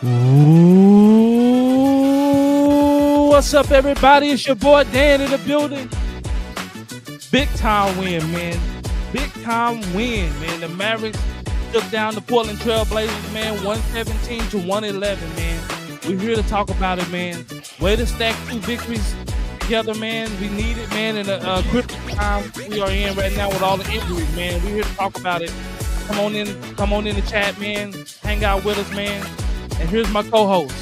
Ooh, what's up, everybody? It's your boy Dan in the building. Big time win, man. Big time win, man. The Mavericks took down the Portland Trail Blazers, man. 117-111, man. We're here to talk about it, man. Way to stack two victories together, man. We need it, man. In a critical time we are in right now with all the injuries, man. We're here to talk about it. Come on in the chat, man. Hang out with us, man. And here's my co-host.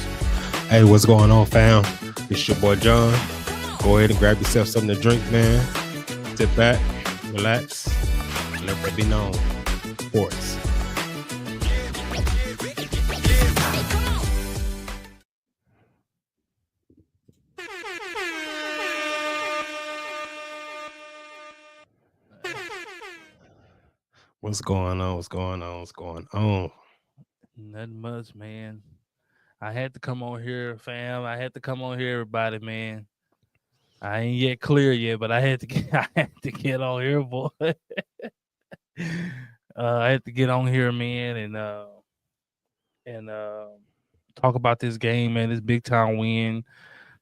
Hey, what's going on, fam? It's your boy John. Go ahead and grab yourself something to drink, man. Sit back, relax, and let that be known. Sports. What's going on? Nothing much, man. I had to come on here, fam. I had to come on here, everybody, man. I ain't yet clear yet, but I had to get on here, boy. I had to get on here, man, and talk about this game, man. This big time win.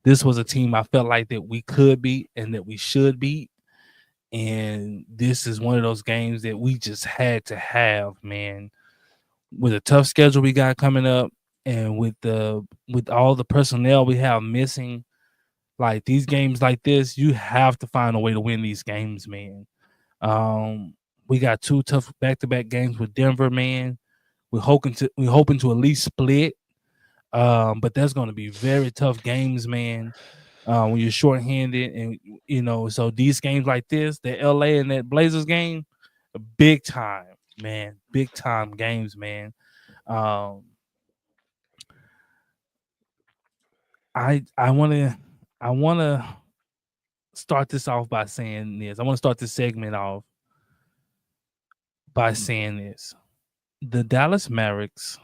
This was a team I felt like that we could beat and that we should beat. And this is one of those games that we just had to have, man. With a tough schedule we got coming up, and with all the personnel we have missing, like these games like this, you have to find a way to win these games, man. We got two tough back-to-back games with Denver, man. We're hoping to at least split, but that's going to be very tough games, man. When you're shorthanded, and so these games like this, the LA and that Blazers game, big time, man, big time games, man. I want to start this off by saying this. I want to start this segment off by saying this. The Dallas Mavericks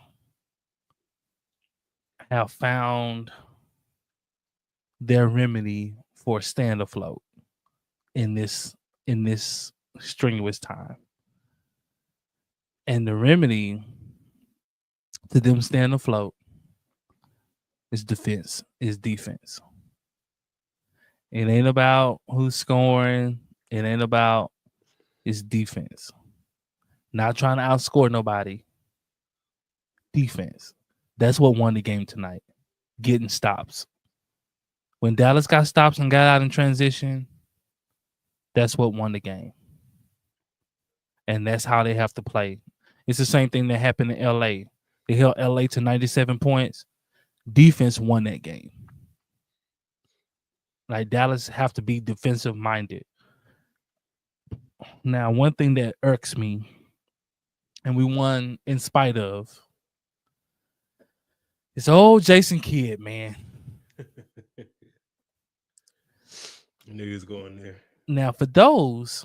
have found their remedy for staying afloat in this strenuous time. And the remedy to them staying afloat is defense. It ain't about who's scoring. It ain't about it's defense. Not trying to outscore nobody. Defense. That's what won the game tonight. Getting stops. When Dallas got stops and got out in transition, that's what won the game. And that's how they have to play. It's the same thing that happened in LA. They held LA to 97 points. Defense won that game. Like, Dallas have to be defensive minded. Now, one thing that irks me, and we won in spite of, is old Jason Kidd, man. I knew he was going there. Now, for those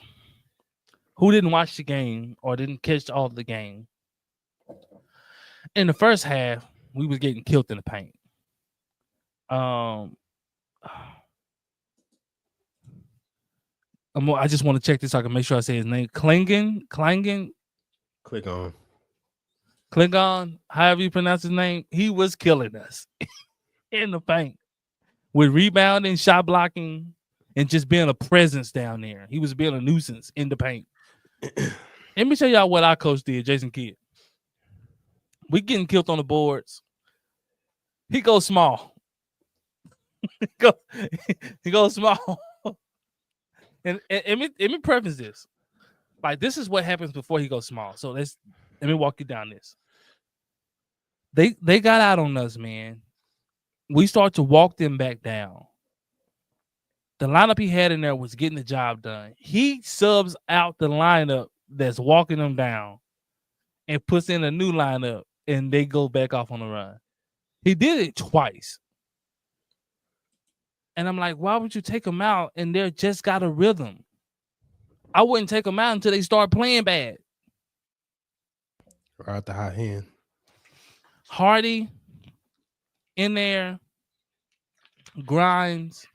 who didn't watch the game or didn't catch all of the game, in the first half, we was getting killed in the paint. I just want to check this so I can make sure I say his name. Klingon, however you pronounce his name. He was killing us in the paint with rebounding, shot blocking, and just being a presence down there. He was being a nuisance in the paint. Let me tell y'all what our coach did, Jason Kidd. We getting killed on the boards. He goes small. he goes small. And let me preface this. Like, this is what happens before he goes small. So let me walk you down this. They got out on us, man. We start to walk them back down. The lineup he had in there was getting the job done. He subs out the lineup that's walking them down and puts in a new lineup, and they go back off on the run. He did it twice. And I'm like, why would you take them out and they're just got a rhythm? I wouldn't take them out until they start playing bad. Right out the hot hand. Hardy in there. Grimes.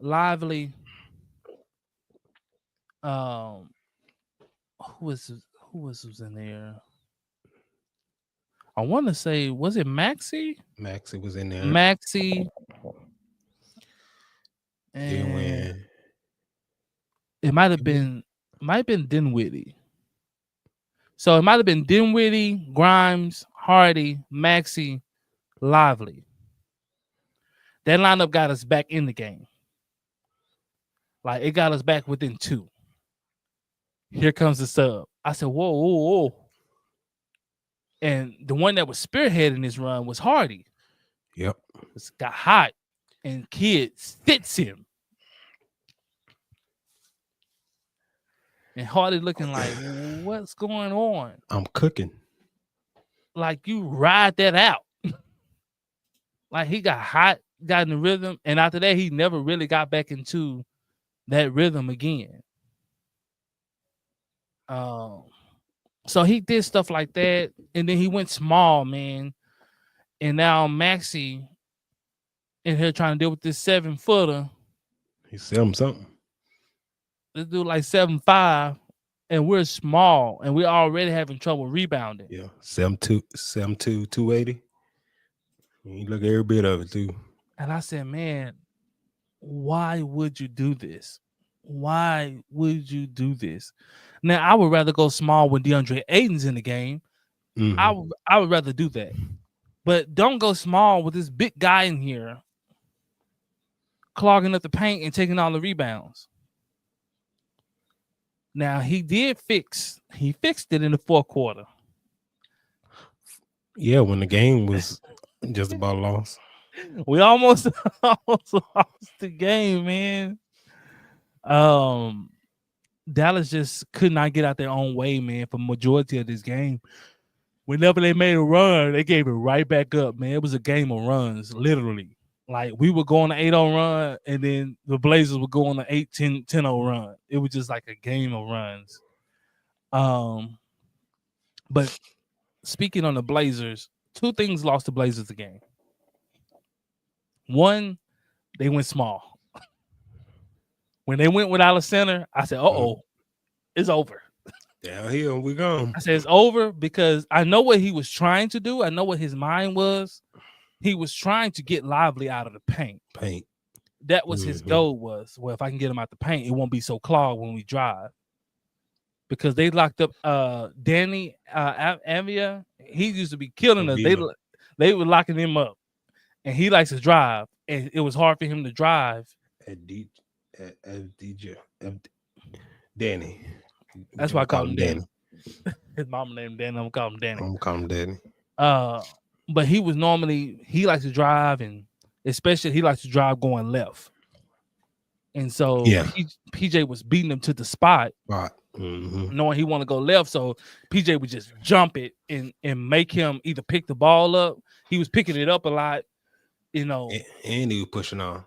Lively. Who was in there? I want to say, was it Maxi? Maxie was in there. Maxi. Then And when it might have been Dinwiddie. So it might have been Dinwiddie, Grimes, Hardy, Maxi, Lively. That lineup got us back in the game. Like, it got us back within 2. Here comes the sub. I said, whoa, whoa, whoa. And the one that was spearheading this run was Hardy. Yep. It got hot, and Kid fits him. And Hardy looking like, what's going on? I'm cooking. Like, you ride that out. Like, he got hot, got in the rhythm, and after that, he never really got back into that rhythm again. So he did stuff like that, and then he went small, man. And now Maxi in here trying to deal with this 7-footer. He's something. This dude like 7'5", and we're small, and we're already having trouble rebounding. Yeah, 7'2", 280. You look at every bit of it too. And I said, man, why would you do this? Why would you do this? Now, I would rather go small when DeAndre Ayton's in the game. Mm-hmm. I would rather do that. But don't go small with this big guy in here clogging up the paint and taking all the rebounds. Now, he fixed it in the fourth quarter. Yeah, when the game was just about lost. We almost lost the game, man. Dallas just could not get out their own way, man, for majority of this game. Whenever they made a run, they gave it right back up, man. It was a game of runs, literally. Like, we would go on an 8-0 run, and then the Blazers would go on an 10-0 run. It was just like a game of runs. But speaking on the Blazers, 2 things lost the Blazers the game. One, they went small. When they went without a center, I said, uh-oh, it's over. Downhill we gone. I said, it's over because I know what he was trying to do. I know what his mind was. He was trying to get Lively out of the paint. That was his goal was, well, if I can get him out the paint, it won't be so clogged when we drive. Because they locked up Danny Avia. He used to be killing us. They were locking him up. And he likes to drive. And it was hard for him to drive. Danny. That's why I call him Danny. His mama named Danny. I'm gonna call him Danny. I'm gonna call him Danny. But he likes to drive, and especially he likes to drive going left. And so PJ was beating him to the spot, knowing he want to go left. So PJ would just jump it and make him either pick the ball up. He was picking it up a lot, and he was pushing on.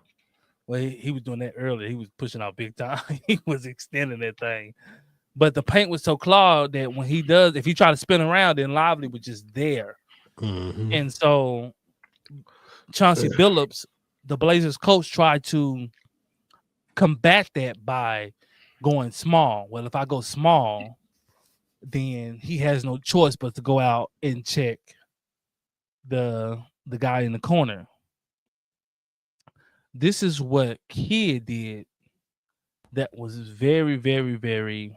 Well, he was doing that earlier. He was pushing out big time. He was extending that thing. But the paint was so clogged that when if he tried to spin around, then Lively was just there. Mm-hmm. And so Chauncey Billups, the Blazers coach, tried to combat that by going small. Well, if I go small, then he has no choice but to go out and check the guy in the corner. This is what Kid did that was very, very, very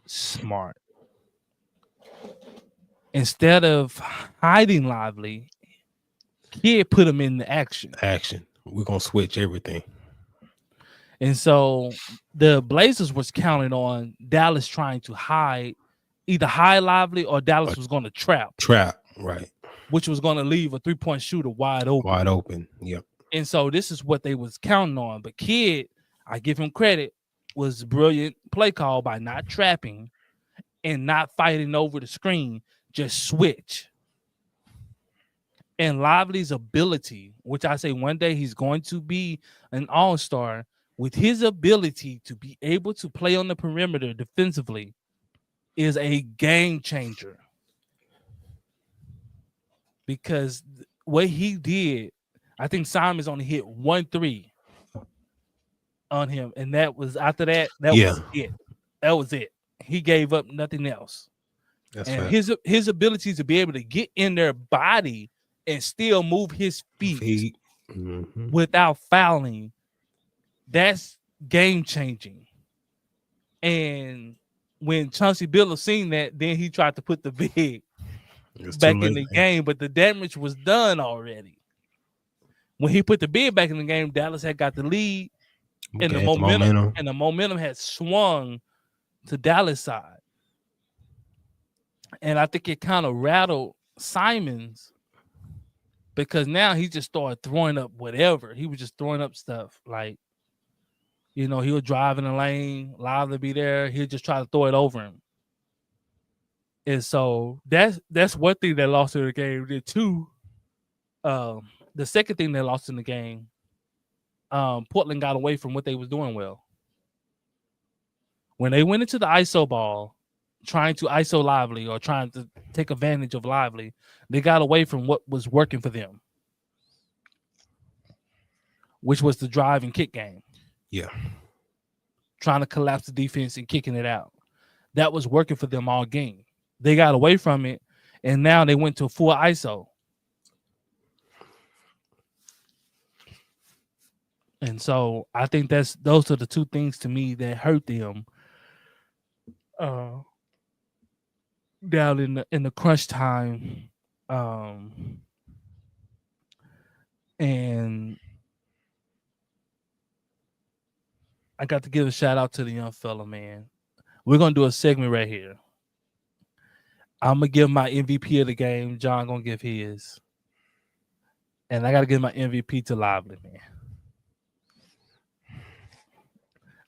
smart. Instead of hiding Lively, Kid put him in the action. We're going to switch everything. And so the Blazers was counting on Dallas trying to either hide Lively or Dallas was going to trap. Right. Which was going to leave a 3-point shooter wide open. Yep. And so this is what they was counting on. But Kid, I give him credit, was brilliant play call by not trapping and not fighting over the screen. Just switch. And Lively's ability, which I say one day he's going to be an all-star, with his ability to be able to play on the perimeter defensively, is a game changer. Because what he did, I think Simon's only hit 1 3 on him. And that was after that, was it. That was it. He gave up nothing else. That's and fact. his ability to be able to get in their body and still move his feet Feet. Mm-hmm. without fouling, that's game changing. And when Chauncey Billups seen that, then he tried to put the big It's too back in late, the man. game, but the damage was done already. When he put the bid back in the game, Dallas had got the lead, We and the got the momentum momentum. had swung to Dallas side. And I think it kind of rattled Simons because now he just started throwing up whatever. He was just throwing up stuff like, he would drive in the lane, Lively be there. He'll just try to throw it over him. And so that's one thing that lost in the game. Then two, the second thing that lost in the game, Portland got away from what they was doing well. When they went into the ISO ball, trying to ISO Lively or trying to take advantage of Lively, they got away from what was working for them, which was the drive and kick game. Yeah. Trying to collapse the defense and kicking it out. That was working for them all game. They got away from it, and now they went to a full ISO. And so I think those are the two things to me that hurt them down in the crunch time. And I got to give a shout out to the young fella, man. We're gonna do a segment right here. I'm gonna give my MVP of the game. John gonna give his, and I gotta give my MVP to Lively, man.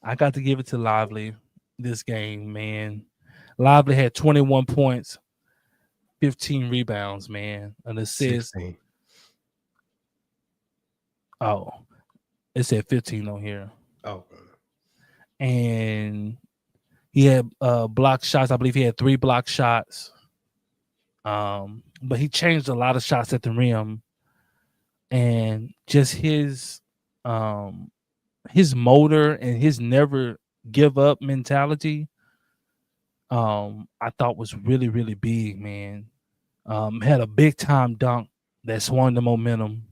I got to give it to Lively this game, man. Lively had 21 points, 15 rebounds, man. An assist. 16. Oh, it said 15 on here. Oh. And he had block shots. I believe he had 3 block shots. But he changed a lot of shots at the rim. And just his motor and his never give up mentality, I thought was really, really big, man. Had a big time dunk that swung the momentum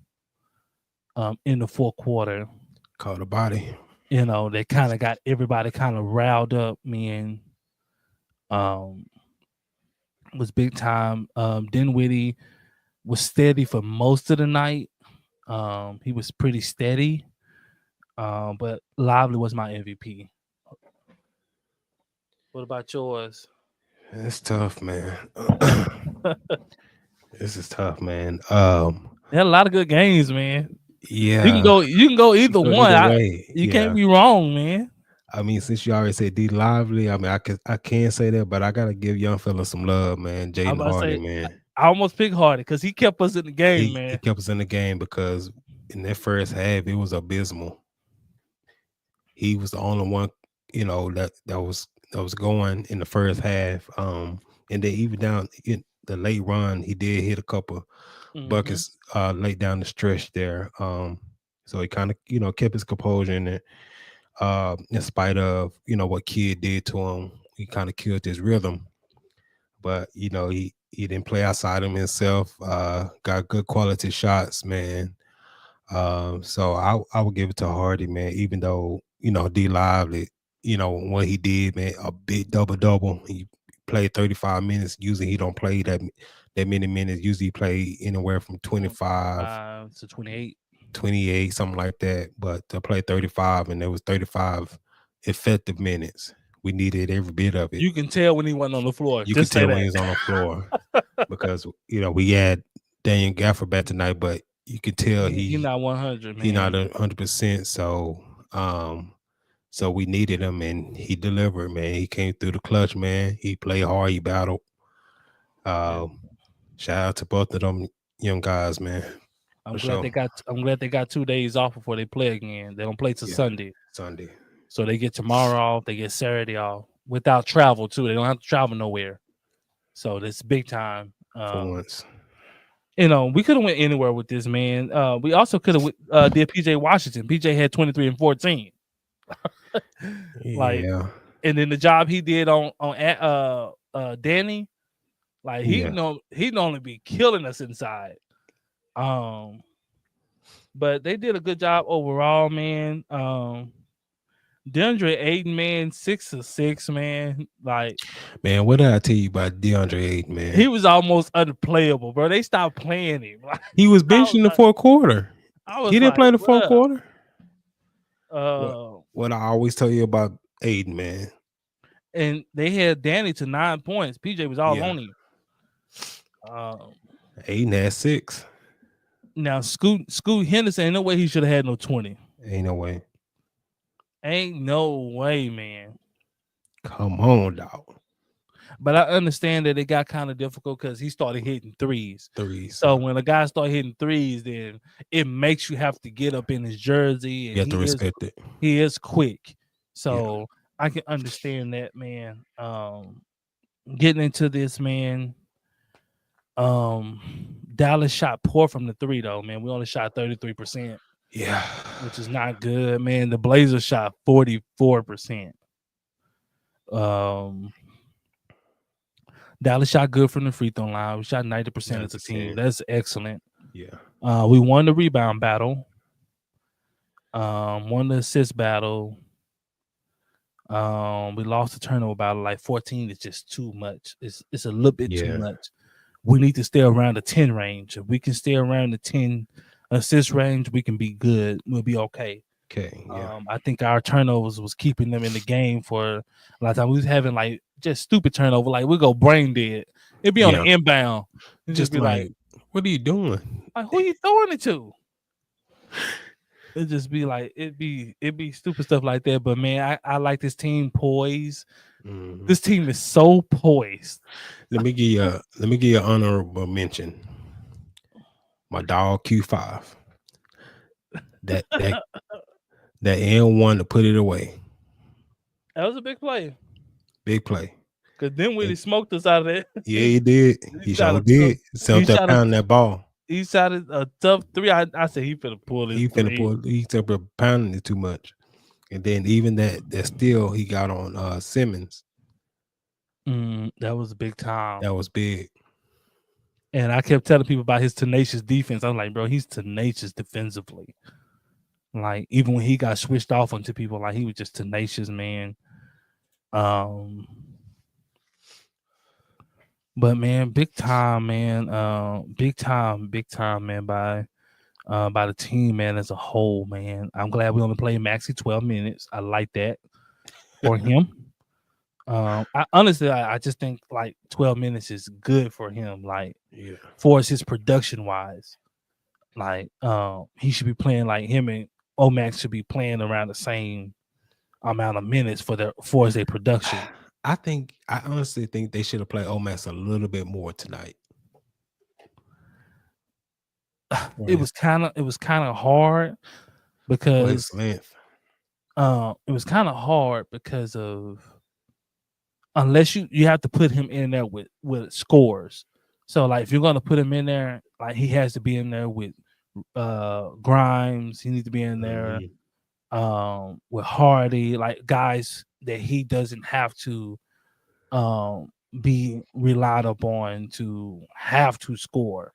in the fourth quarter. Caught a body. They kind of got everybody kind of riled up, man. Was big time. Dinwiddie was steady for most of the night. He was pretty steady. But Lively was my MVP. What about yours? It's tough, man. This is tough, man. They had a lot of good games, man. Yeah. You can go either one. Either way. You can't be wrong, man. I mean, since you already said D Lively, I mean, I can't say that, but I gotta give young fella some love, man. Jaden Hardy, man. I almost picked Hardy because he kept us in the game, man. He kept us in the game because in that first half it was abysmal. He was the only one, that was going in the first half. And then even down in the late run, he did hit a couple buckets late down the stretch there. So he kind of kept his composure in it. In spite of what Kid did to him, he kind of killed his rhythm. But he didn't play outside of himself. Got good quality shots, man. So I would give it to Hardy, man. Even though D Lively, what he did, man, a big double. He played 35 minutes. Usually he don't play that many minutes. Usually he play anywhere from 25 to 28. 28, something like that, but to play 35, and there was 35 effective minutes. We needed every bit of it. You can tell when he wasn't on the floor. You can tell when he was on the floor because we had Daniel Gafford back tonight, but you could tell he's not 100. Man. He's not 100%. So we needed him, and he delivered, man. He came through the clutch, man. He played hard. He battled. Shout out to both of them young guys, man. I'm glad they got 2 days off before they play again. They don't play till Sunday. So they get tomorrow off. They get Saturday off without travel too. They don't have to travel nowhere. So this big time. For once. We could have went anywhere with this, man. We also could have did PJ Washington. PJ had 23 and 14. And then the job he did on Danny, Like Yeah. he'd only be killing us inside. Um, but they did a good job overall, man. DeAndre Ayton, man, 6 of 6, man. Like Man, what did I tell you about DeAndre Ayton, he man? was almost unplayable, bro. They stopped playing him. Like, He was I benched was in the like, fourth quarter. I He was didn't like, play in the fourth bruh. quarter. What I always tell you about Aiden, man. And they had Danny to 9 points. PJ was all Yeah. on him. Aiden had 6. Now Scoot Henderson, ain't no way he should have had no 20. Ain't no way. Ain't no way, man. Come on, dog. But I understand that it got kind of difficult because he started hitting threes. Threes. So when a guy start hitting threes, then it makes you have to get up in his jersey, You and have to respect it. he is quick. So I can understand that, man. Getting into this, man. Dallas shot poor from the 3 though, man. We only shot 33%. Yeah. Which is not good, man. The Blazers shot 44%. Dallas shot good from the free throw line. We shot 90% as a team. That's excellent. Yeah. We won the rebound battle. Won the assist battle. We lost the turnover battle. Like 14 is just too much. It's a little bit too much. We need to stay around the 10 range. If we can stay around the 10 assist range, we can be good. We'll be okay. Okay. Yeah. I think our turnovers was keeping them in the game for a lot of time. We was having like just stupid turnover. Like we go brain dead. It'd be on the inbound. It'd just be like, what are you doing? Like, who you throwing it to? It'd just be like, it'd be stupid stuff like that. But man, I like this team poised. Mm-hmm. This team is so poised. Let me give you an honorable mention. My dog Q5. That N1 to put it away. That was a big play. Big play. Cause then when he smoked us out of there. Yeah, he did. He sure did. Something pounding that ball. He shot a tough 3. I said he finna pull this. He pounding it too much. And then even that steal he got on Simmons. That was a big time. That was big. And I kept telling people about his tenacious defense. I'm like, bro, he's tenacious defensively. Like, even when he got switched off onto people, like he was just tenacious, man. But man, big time, man. Big time, man, by the team, man, as a whole, man. I'm glad we only played Maxey 12 minutes. I like that for him. I just think like 12 minutes is good for him, like for his production wise. Like he should be playing like him and Omax should be playing around the same amount of minutes for their production. I honestly think they should have played Omax a little bit more tonight. It was kind of hard because his length. It was kind of hard because of unless you have to put him in there with scores. So like if you're gonna put him in there, like he has to be in there with Grimes. He needs to be in there with Hardy, like guys that he doesn't have to be relied upon to have to score.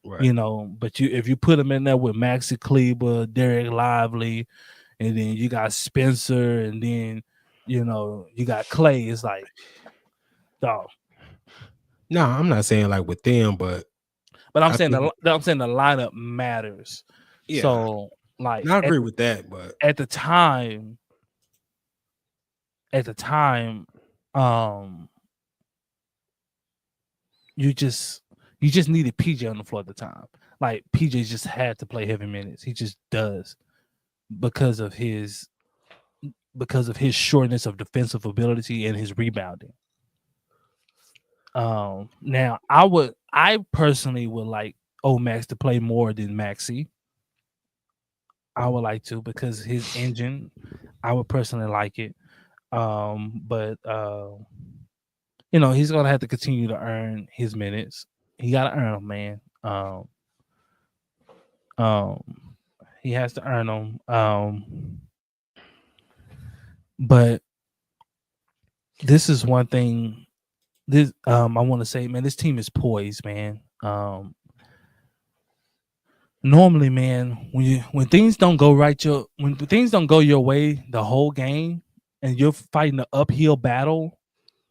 Right. You know, but if you put him in there with Maxi Kleber, Derek Lively, and then you got Spencer, and then you got Clay, it's like, dog. No, I'm not saying like with them, but I'm saying the lineup matters. Yeah. So like, I agree with that, but at the time, you just needed PJ on the floor at the time. Like PJ just had to play heavy minutes. He just does because of his shortness of defensive ability and his rebounding. Now I personally would like Omax to play more than Maxey. I would like to because his engine, I would personally like it. But he's gonna have to continue to earn his minutes. He gotta earn them, man. He has to earn them. But this is one thing this I want to say, man, this team is poised, man. Normally, man, when things don't go right, when things don't go your way the whole game, and you're fighting an uphill battle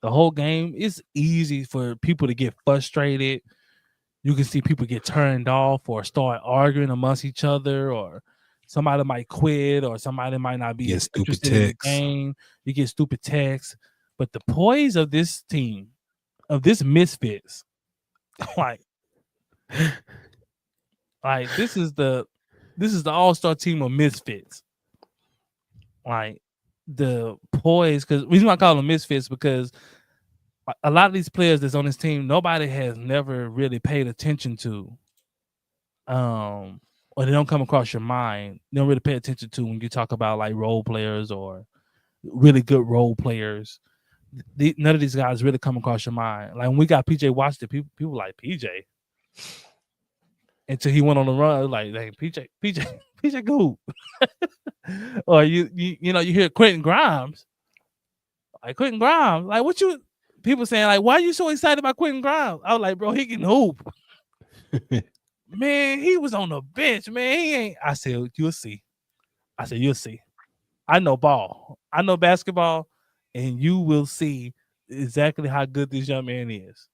the whole game, it's easy for people to get frustrated. You can see people get turned off or start arguing amongst each other, or somebody might quit, or somebody might not Getting be stupid interested in the texts. game. You get stupid texts. But the poise of this team, of this misfits, like this is the all-star team of misfits. Like the poise, because reason why I call them misfits, because a lot of these players that's on this team, nobody has never really paid attention to. Or they don't come across your mind. They don't really pay attention to when you talk about like role players or really good role players. None of these guys really come across your mind. Like when we got PJ Washington, people like PJ until he went on the run. Like, dang, PJ, Goop. Or you know, you hear Quentin Grimes, like what you people saying like, why are you so excited about Quentin Grimes? I was like, bro, he can hoop. Man, he was on the bench, man. He ain't. I said, you'll see. You'll see. I know ball. I know basketball, and you will see exactly how good this young man is.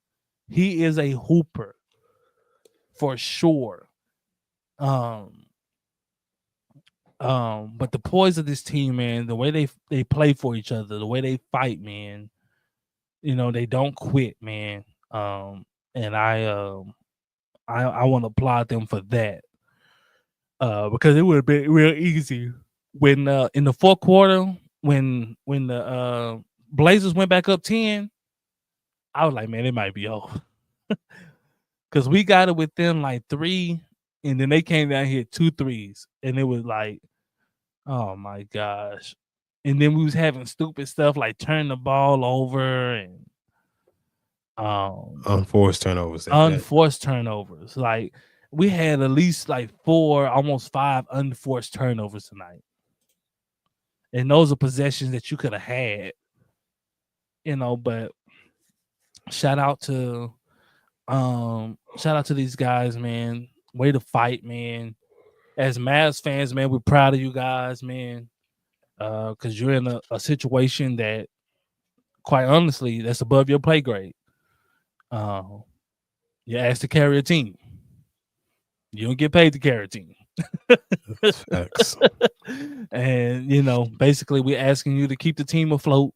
He is a hooper for sure. Um, but the poise of this team, man, the way they play for each other, the way they fight, man, you know, they don't quit, man. And I want to applaud them for that. Because it would have been real easy when in the fourth quarter when the Blazers went back up 10. I was like, man, it might be over. Because we got it within like 3, and then they came down here 2 threes, and it was like, oh my gosh. And then we was having stupid stuff like turn the ball over and Unforced turnovers at that. unforced turnovers. Like we had at least like 4, almost 5 unforced turnovers tonight. And those are possessions that you could have had, you know, but shout out to these guys, man. Way to fight, man. As Mavs fans, man, we're proud of you guys, man. Because you're in a situation that, quite honestly, that's above your pay grade. You're asked to carry a team. You don't get paid to carry a team. Facts. And you know, basically, we're asking you to keep the team afloat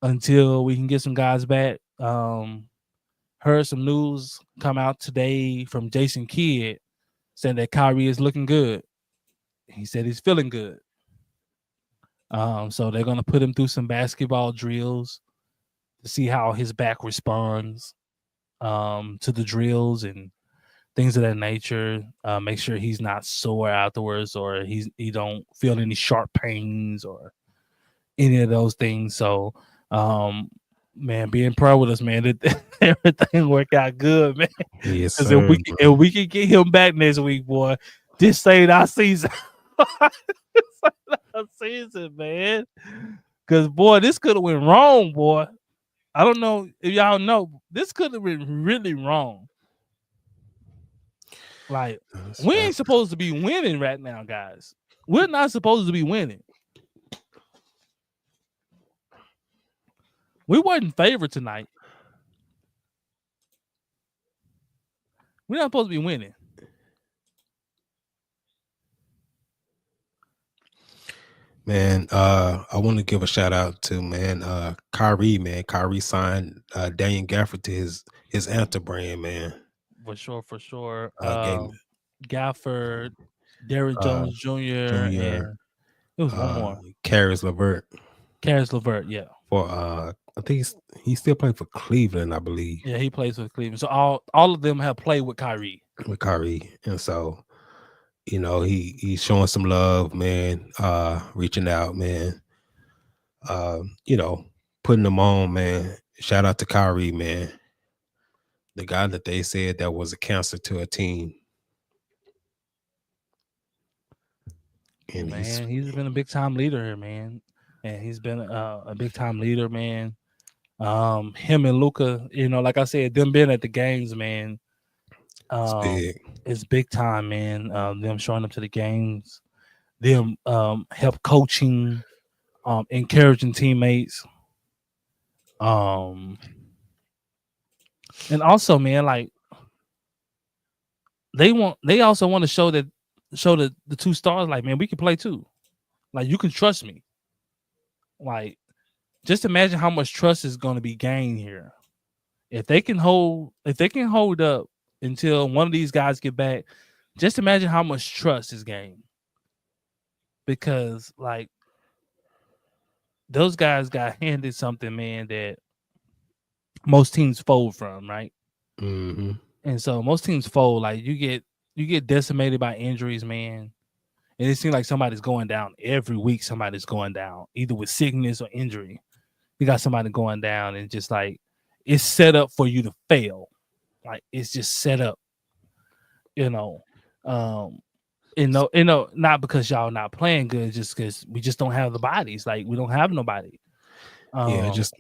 until we can get some guys back. Heard some news come out today from Jason Kidd saying that Kyrie is looking good. He said he's feeling good. So they're gonna put him through some basketball drills to see how his back responds to the drills and things of that nature. Make sure he's not sore afterwards, or he don't feel any sharp pains or any of those things. So, man, be in prayer with us, man. That everything work out good, man. Yes, Because sir. if we can get him back next week, boy, this ain't our season. This ain't our season, man. Because boy, this could have went wrong, boy. I don't know if y'all know. This could have been really wrong. Like That's we ain't facts. supposed to be winning right now, guys. We're not supposed to be winning. We weren't favored tonight. We're not supposed to be winning. Man, I want to give a shout out to Kyrie, man. Kyrie signed Daniel Gafford to his Anta brand, man. For sure. Gave Gafford, Derrick Jones Jr., Junior, and it was one more. Karis LeVert Karis LeVert, yeah. for I think he still playing for Cleveland, I believe. Yeah, he plays with Cleveland. So all of them have played with Kyrie. With Kyrie. And so, you know, he's showing some love, man, reaching out, man. You know, putting them on, man. Shout out to Kyrie, man. The guy that they said that was a cancer to a team. And Man, he's been a big time leader here, man. And he's been a big time leader, man. Him and Luka, like I said, them being at the games, man, It's big. it's big time, man. Them showing up to the games, them help coaching, encouraging teammates, um, and also, man, like they also want to show the two stars, like, man, we can play too. Like, you can trust me. Like, just imagine how much trust is going to be gained here. If they can hold up until one of these guys get back, just imagine how much trust is gained. Because, like, those guys got handed something, man, that most teams fold from, right? Mm-hmm. And so most teams fold. Like, you get decimated by injuries, man. And it seems like somebody's going down every week. Somebody's going down either with sickness or injury. You got somebody going down, and just like it's set up for you to fail. Like, it's just set up, you know. Not because y'all not playing good, just because we just don't have the bodies. Like, we don't have nobody. Yeah, just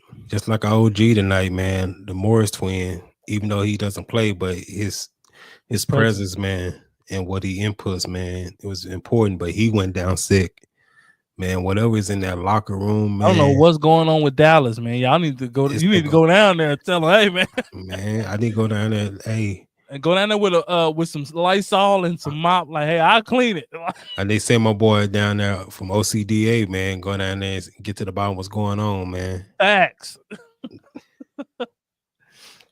like OG tonight, man. The Morris twin, even though he doesn't play, but his presence, man, and what he inputs, man, it was important. But he went down sick, man. Whatever is in that locker room, man. I don't know what's going on with Dallas, man. Y'all need to go. You need to go down there and tell them, hey, man. Man, I need to go down there, hey. And go down there with some Lysol and some mop. Like, hey, I'll clean it. And they sent my boy down there from OCDA, man. Go down there and get to the bottom of what's going on, man. Facts.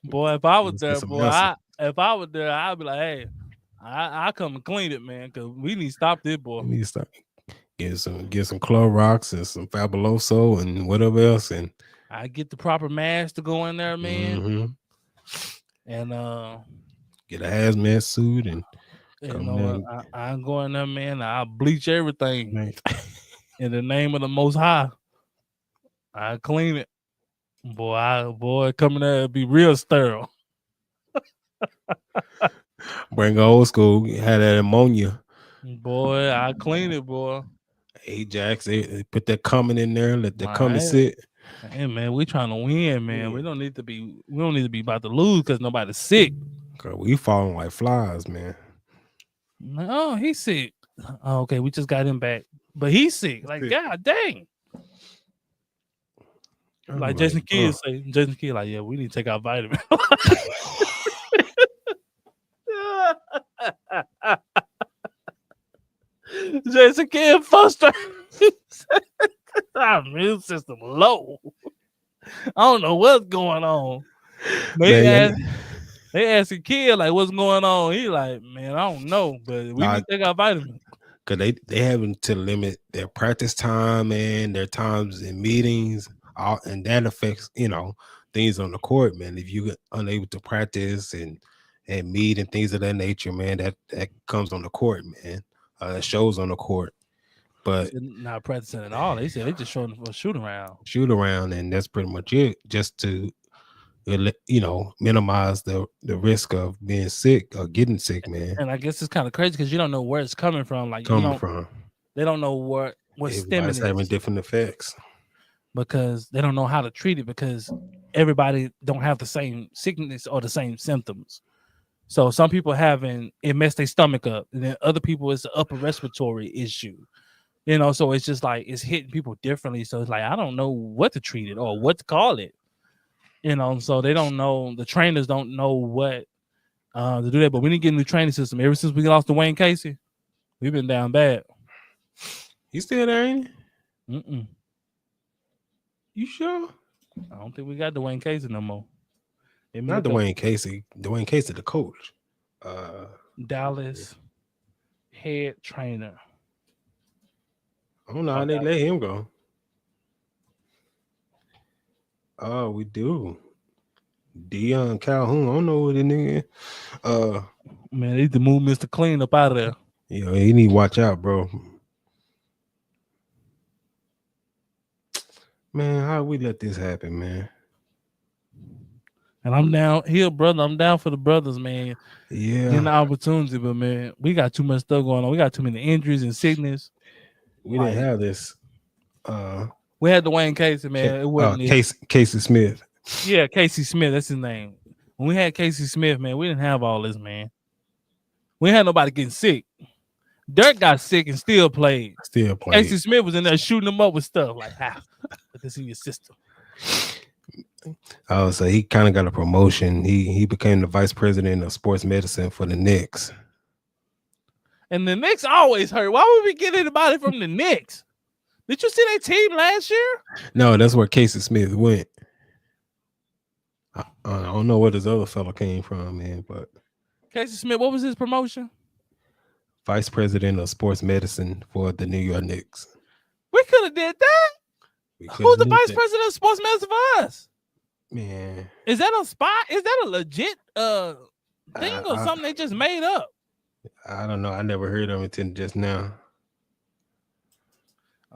Boy, if I was there, I'd be like, hey, I come and clean it, man, because we need to stop this, boy. We need to stop. Get some Clorox and some Fabuloso and whatever else, and I get the proper mask to go in there, man. Mm-hmm. And get a hazmat suit and I'm going there, man. I'll bleach everything in the name of the Most High. I clean it, boy. Coming there be real sterile. Bring old school. Had that ammonia, boy. I clean it, boy. Ajax, they put that coming in there. Let the coming sit. Hey, man, we trying to win, man. We don't need to be about to lose because nobody's sick. We falling like flies, man. No, he's sick. Oh, okay, we just got him back, but he's sick. Like, God dang. Like Jason Kidd say, like, yeah, we need to take our vitamin. Jason Kidd frustrated. Our immune system low. I don't know what's going on. They asking Kid, like, what's going on? He like, man, I don't know, but we need to take our vitamins. Cause they having to limit their practice time and their times in meetings, and that affects things on the court, man. If you're unable to practice and meet and things of that nature, man, that comes on the court, man. That shows on the court. But not practicing at all. They said they just showing for a shoot around, and that's pretty much it. Just to minimize the risk of being sick or getting sick, man. And I guess it's kind of crazy because you don't know where it's coming from. Like, they don't know what stemming is. Having different effects because they don't know how to treat it, because everybody don't have the same sickness or the same symptoms. So some people it messed their stomach up, and then other people it's an upper respiratory issue. So it's just like it's hitting people differently. So it's like I don't know what to treat it or what to call it. So they don't know. The trainers don't know what to do that. But we need to get a new training system. Ever since we lost to Wayne Casey, we've been down bad. He still there, ain't he? Mm-mm. You sure? I don't think we got Dwayne Casey no more. Not Dwayne Casey. Dwayne Casey, the coach. Dallas head trainer. I don't know how they let him go. Oh, we do. Deion Calhoun. I don't know who the nigga is. Man, they need to move Mr. Clean up out of there. Yeah, he need to watch out, bro. Man, how we let this happen, man? And I'm down here, brother. I'm down for the brothers, man. Yeah. Getting the opportunity, but man, we got too much stuff going on. We got too many injuries and sickness. We didn't have this. We had Dwayne Casey, man. It wasn't Casey Smith. Yeah, Casey Smith. That's his name. When we had Casey Smith, man, we didn't have all this, man. We had nobody getting sick. Dirk got sick and still played. Still played. Casey Smith was in there shooting him up with stuff like, put this in your system. Oh, so he kind of got a promotion. He became the vice president of sports medicine for the Knicks. And the Knicks always hurt. Why would we get anybody from the Knicks? Did you see their team last year? No, that's where Casey Smith went. I don't know where this other fellow came from, man, but Casey Smith, what was his promotion? Vice president of sports medicine for the New York Knicks. We could have did that. Who's the vice president of sports medicine for us? Man, is that a spot? Is that a legit thing or something they just made up? I don't know. I never heard of it until just now.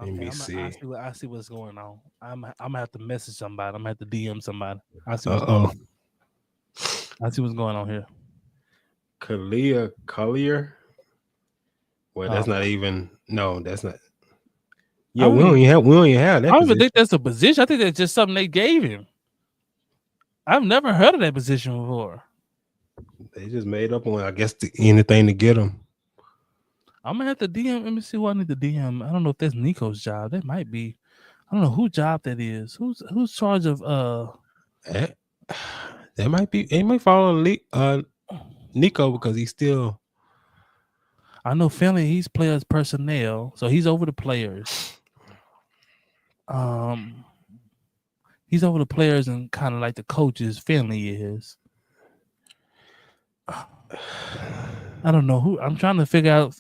Okay, Let me see. I see what's going on. I'm gonna have to message somebody. I'm gonna have to DM somebody. I see what's going on. I see what's going on here. Collier. Well, that's not even. No, that's not. Yeah, we don't even have that. I don't even think that's a position. I think that's just something they gave him. I've never heard of that position before. They just made up on, I guess, anything to get him. I'm gonna have to DM. Let me see what I need to DM. I don't know if that's Nico's job. That might be. I don't know whose job that is. Who's charge of That might be. It might fall on Nico because he's still. I know Finley. He's players personnel, so he's over the players. He's over the players and kind of like the coaches. Finley is. I don't know who. I'm trying to figure out.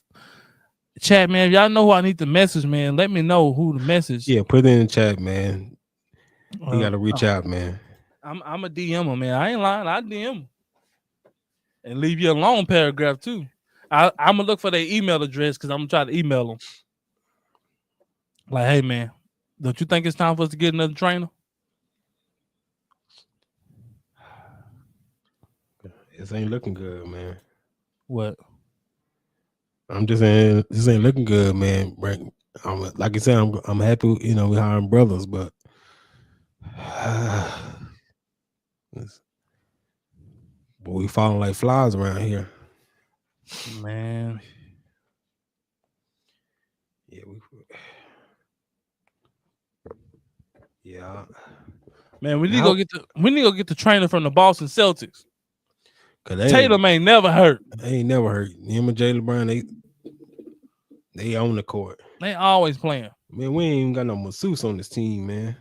Chat, man, if y'all know who I need to message, man, let me know who to message. Yeah, put it in the chat, man. You got to reach out, man. I'm a DM him, man. I ain't lying. I DM him. And leave you a long paragraph, too. I'm going to look for their email address because I'm going to try to email them. Like, hey, man, don't you think it's time for us to get another trainer? This ain't looking good, man. What? I'm just saying, this ain't looking good, man. Right? Like I said, I'm happy, we hiring brothers, but we falling like flies around here, man. Yeah, man. We need to go get the trainer from the Boston Celtics. Tatum ain't never hurt. They ain't never hurt. Him and Jaylen Brown, they own the court. They always playing. Man, we ain't even got no masseuse on this team, man.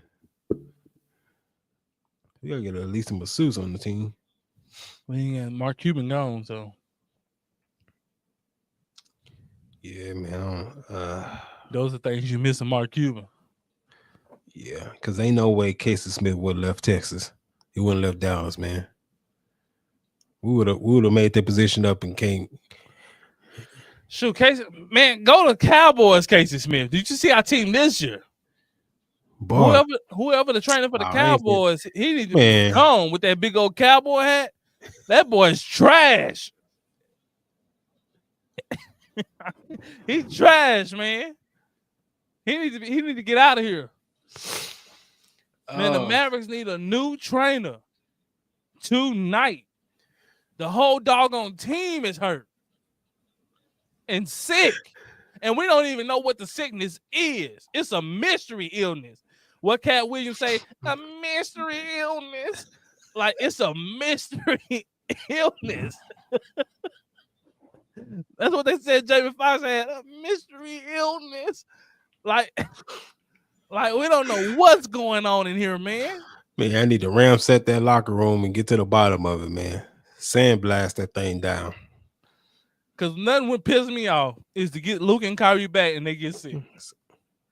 We gotta get at least a masseuse on the team. We ain't got Mark Cuban gone, so. Yeah, man. Those are things you miss in Mark Cuban. Yeah, because ain't no way Casey Smith would have left Texas. He wouldn't have left Dallas, man. We would have made that position up and came. Shoot, Casey, man, go to Cowboys, Casey Smith. Did you see our team this year? Boy, whoever the trainer for the Cowboys, he needs to be gone with that big old cowboy hat. That boy's trash. He's trash, man. He needs to get out of here. Man, the Mavericks need a new trainer tonight. The whole doggone team is hurt and sick. And we don't even know what the sickness is. It's a mystery illness. What Cat Williams say? A mystery illness. Like, it's a mystery illness. That's what they said Jamie Foxx had. A mystery illness. Like, we don't know what's going on in here, man. Man, I need to ramset that locker room and get to the bottom of it, man. Sandblast that thing down. Because nothing would piss me off is to get Luka and Kyrie back and they get sick.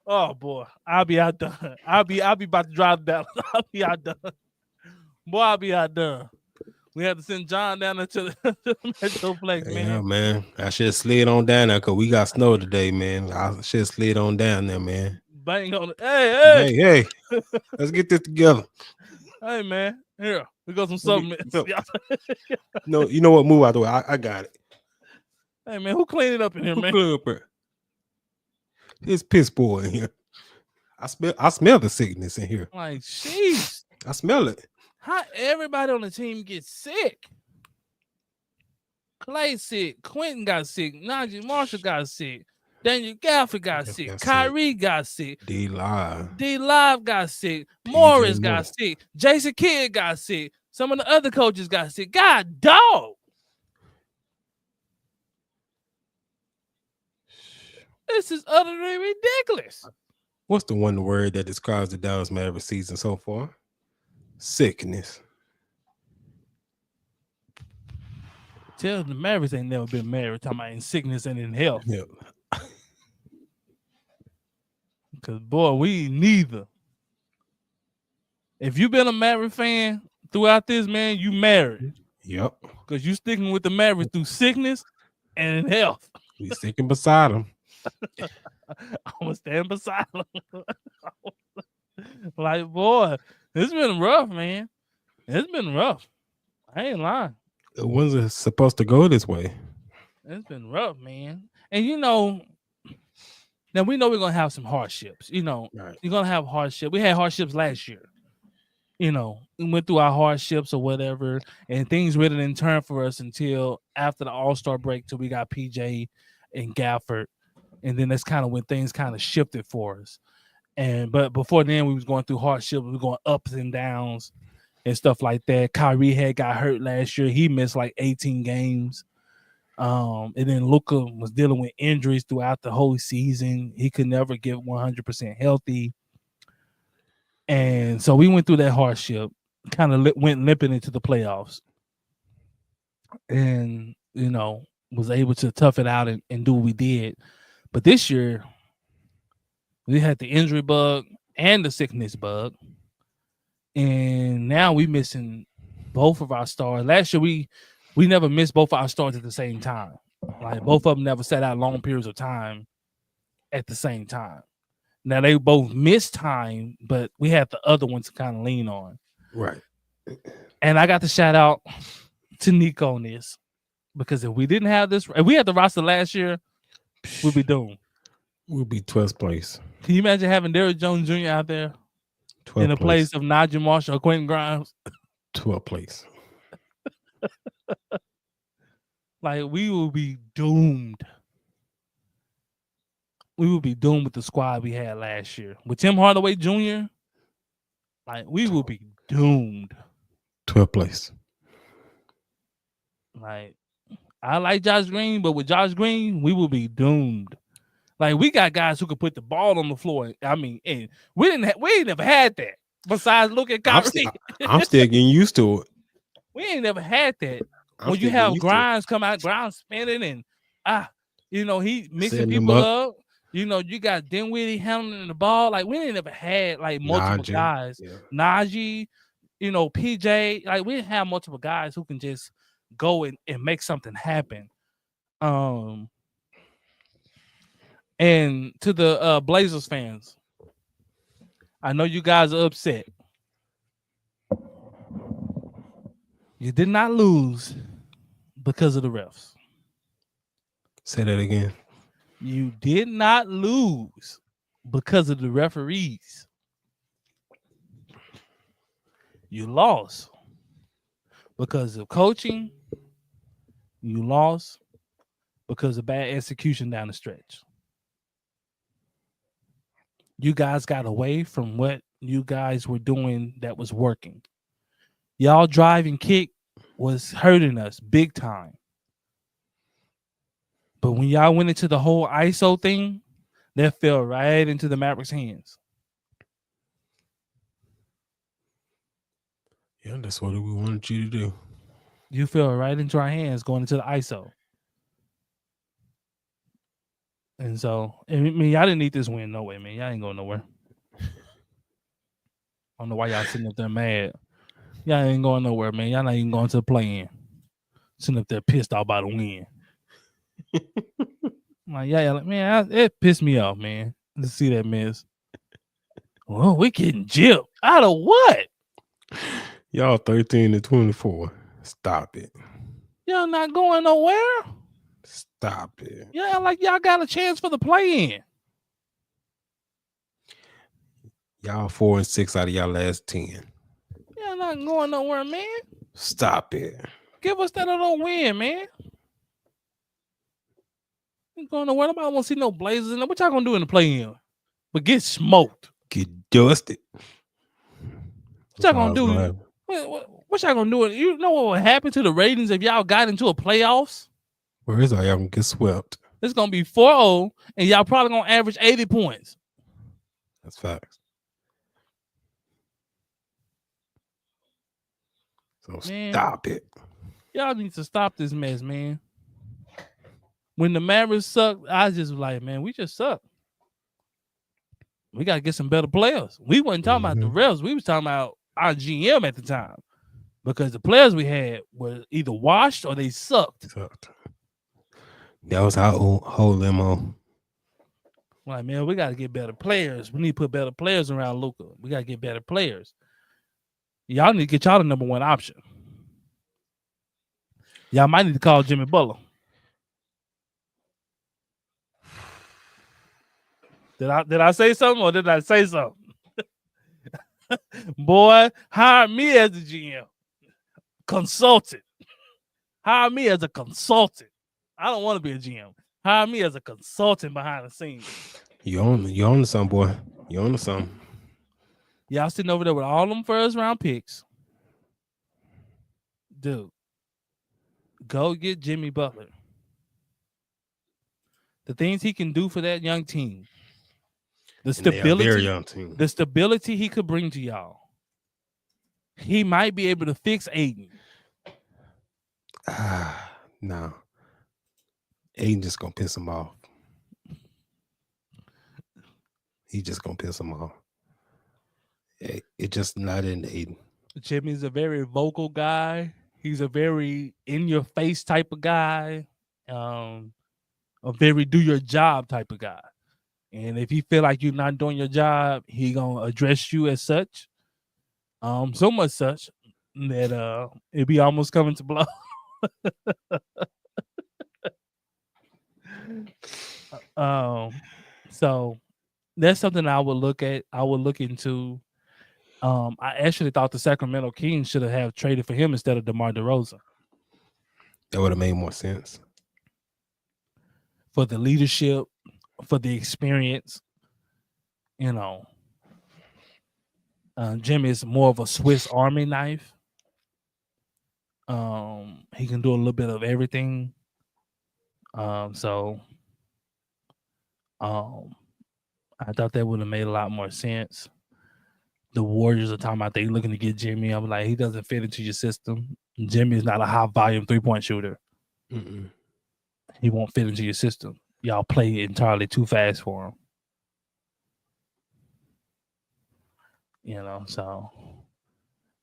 Oh boy, I'll be outdone. I'll be about to drive down. I'll be outdone. Boy, I'll be outdone. We have to send John down there to the Metroplex, man. Yeah, man. I should have slid on down there because we got snow today, man. I should have slid on down there, man. Bang on it. Hey. Let's get this together. Hey, man. Here, we got some supplements. No, you know what? Move out the way. I got it. Hey, man, who cleaned it up in here, man? It's piss boy in here. I smell the sickness in here. Like, jeez. I smell it. How everybody on the team gets sick? Clay sick, Quentin got sick, Najee Marshall got sick, Daniel Gafford got sick, Kyrie got sick, D Live got sick, PJ Morris Moore. got sick, Jason Kidd got sick, some of the other coaches got sick. God dog. This is utterly ridiculous. What's the one word that describes the Dallas Mavericks season so far? Sickness. Tell the Mavericks ain't never been married, talking about in sickness and in health. Yeah. Because, boy, we neither. If you've been a Maverick fan throughout this, man, you married. Yep. Because you sticking with the Mavericks through sickness and in health. We sticking beside them. I'm going to stand beside them. Like, boy, it's been rough, man. It's been rough. I ain't lying. It wasn't supposed to go this way. It's been rough, man. And, you know, now we know we're going to have some hardships. You know, Right. you're going to have hardship. We had hardships last year. You know, we went through our hardships or whatever, and things really didn't turn for us until after the All-Star break, till we got PJ and Gafford. And then that's kind of when things kind of shifted for us. But before then, we was going through hardships. We were going ups and downs and stuff like that. Kyrie had got hurt last year. He missed like 18 games. And then Luka was dealing with injuries throughout the whole season. He could never get 100% healthy. And so we went through that hardship, kind of went limping into the playoffs. And, you know, was able to tough it out and do what we did. But this year, we had the injury bug and the sickness bug. And now we missing both of our stars. Last year, we never missed both of our stars at the same time. Like, both of them never sat out long periods of time at the same time. Now, they both missed time, but we had the other one to kind of lean on. Right. And I got to shout out to Nico on this, because if we didn't have this, if we had the roster last year, we'd be doomed. We'll be 12th place. Can you imagine having Derrick Jones Jr. out there in the place of Najee Marshall or Quentin Grimes? 12th place. Like, we will be doomed. We will be doomed with the squad we had last year. With Tim Hardaway Jr., like, we will be doomed. 12th place. Like, I like Josh Green, but with Josh Green, we will be doomed. Like, we got guys who could put the ball on the floor. I mean, and we ain't never had that. Besides, look at Kyrie. I'm still getting used to it. We ain't never had that. When you have Grimes come out, Grimes spinning and you know, he mixing people up. You know, you got Dinwiddie handling the ball. Like, we ain't never had like multiple guys. Yeah. Najee, you know, PJ. Like, we didn't have multiple guys who can just go and make something happen. And to the Blazers fans, I know you guys are upset. You did not lose because of the refs. Say that again. You did not lose because of the referees. You lost because of coaching. You lost because of bad execution down the stretch. You guys got away from what you guys were doing that was working. Y'all drive and kick was hurting us big time. But when y'all went into the whole ISO thing, that fell right into the Mavericks' hands. Yeah, that's what we wanted you to do. You fell right into our hands going into the ISO. And so, I mean, y'all didn't need this win. No way, man. Y'all ain't going nowhere. I don't know why y'all sitting up there mad. Y'all ain't going nowhere, man. Y'all not even going to the play-in. Sitting up there pissed off by the win. Like, yeah, man, it pissed me off, man, to see that miss. Well, we getting gypped. Out of what? Y'all 13-24. Stop it. Y'all not going nowhere. Stop it. Yeah, like y'all got a chance for the play-in. Y'all 4-6 out of y'all last 10. Yeah, not going nowhere, man. Stop it. Give us that little win, man. Ain't going nowhere. Nobody want to see no Blazers in there. What y'all gonna do in the play-in? But get smoked. Get dusted. What y'all gonna do? What y'all gonna do? You know what would happen to the ratings if y'all got into a playoffs? Where is y'all gonna get swept? It's gonna be 4-0, and y'all probably gonna average 80 points. That's facts. So Man, stop it. y'all need to stop this mess, man. When the Mavericks suck, I just was like, man, we just suck. We gotta get some better players. We wasn't talking about the refs. We was talking about our GM at the time, because the players we had were either washed or they sucked. That was our whole limo. Like, man, we got to get better players. We need to put better players around Luka. We got to get better players. Y'all need to get y'all the number one option. Y'all might need to call Jimmy Butler. Did I say something or did I say something? Boy, hire me as the GM. Consultant. Hire me as a consultant. I don't want to be a GM. Hire me as a consultant behind the scenes. You on the something, boy. You on the something. Y'all sitting over there with all them first round picks. Dude, go get Jimmy Butler. The things he can do for that young team. The stability, young team. The stability he could bring to y'all. He might be able to fix Aiden. No. Aiden just gonna piss him off. He just gonna piss him off. It just not in Aiden. Jimmy's a very vocal guy. He's a very in-your-face type of guy. A very do-your-job type of guy. And if he feel like you're not doing your job, he gonna address you as such. So much such that it be almost coming to blow. So that's something I would look at. I would look into. I actually thought the Sacramento Kings should have traded for him instead of DeMar DeRozan. That would have made more sense. For the leadership, for the experience, you know. Jimmy is more of a Swiss Army knife. He can do a little bit of everything. So I thought that would have made a lot more sense. The Warriors are talking about they looking to get Jimmy. I'm like, he doesn't fit into your system. Jimmy is not a high volume 3-point shooter. Mm-mm. He won't fit into your system. Y'all play entirely too fast for him. You know, so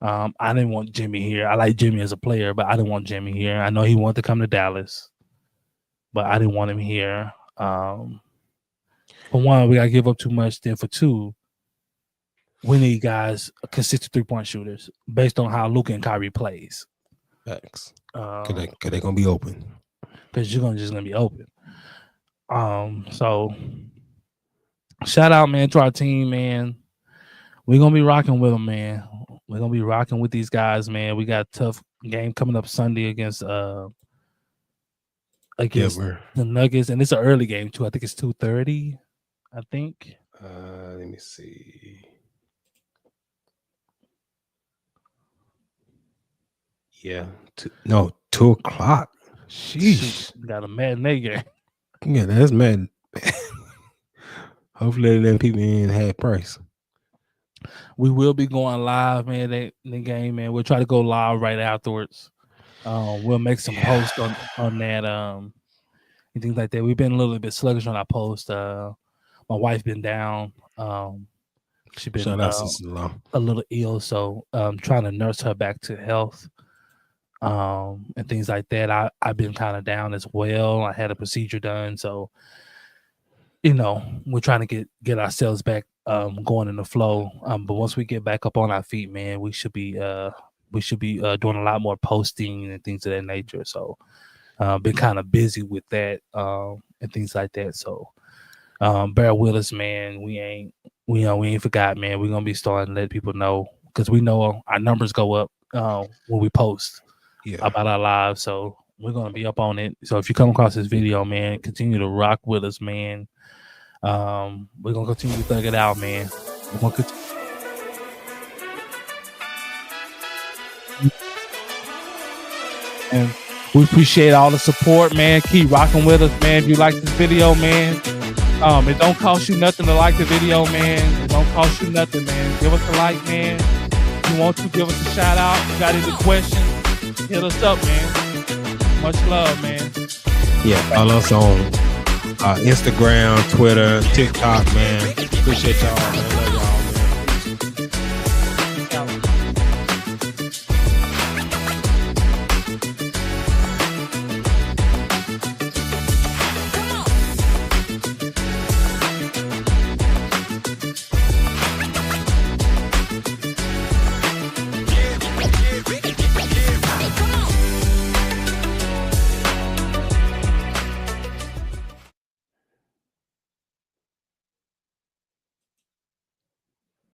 I didn't want Jimmy here. I like Jimmy as a player, but I didn't want Jimmy here. I know he wanted to come to Dallas, but I didn't want him here. For one, we got to give up too much. Then for two, we need guys, consistent 3-point shooters, based on how Luka and Kyrie plays. Facts. Cause they gonna be open. Because you're just gonna be open. So shout out, man, to our team, man. We're gonna be rocking with them, man. We're gonna be rocking with these guys, man. We got a tough game coming up Sunday against the Nuggets, and it's an early game too. I think it's 2:30. I think. Let me see. Yeah, 2 o'clock. Sheesh, got a matinee game. Yeah, that's mad. Hopefully, them people in half price. We will be going live, man. The game, man. We'll try to go live right afterwards. We'll make some posts on that, and things like that. We've been a little bit sluggish on our post. My wife's been down. She's been a little ill, so trying to nurse her back to health. And things like that. I've been kind of down as well. I had a procedure done, so we're trying to get ourselves back going in the flow. But once we get back up on our feet, man, we should be doing a lot more posting and things of that nature. So been kind of busy with that and things like that. So bear with us, man. We ain't forgot, man. We're gonna be starting to let people know because we know our numbers go up when we post about our lives. So we're gonna be up on it. So if you come across this video, man, continue to rock with us, man. We're gonna continue to thug it out, man. We're gonna continue. And we appreciate all the support, man. Keep rocking with us, man. If you like this video, man, it don't cost you nothing to like the video, man. It don't cost you nothing, man. Give us a like, man. If you want to, give us a shout out. If you got any questions, hit us up, man. Much love, man. Yeah, follow us on Instagram, Twitter, TikTok, man. Appreciate y'all, man.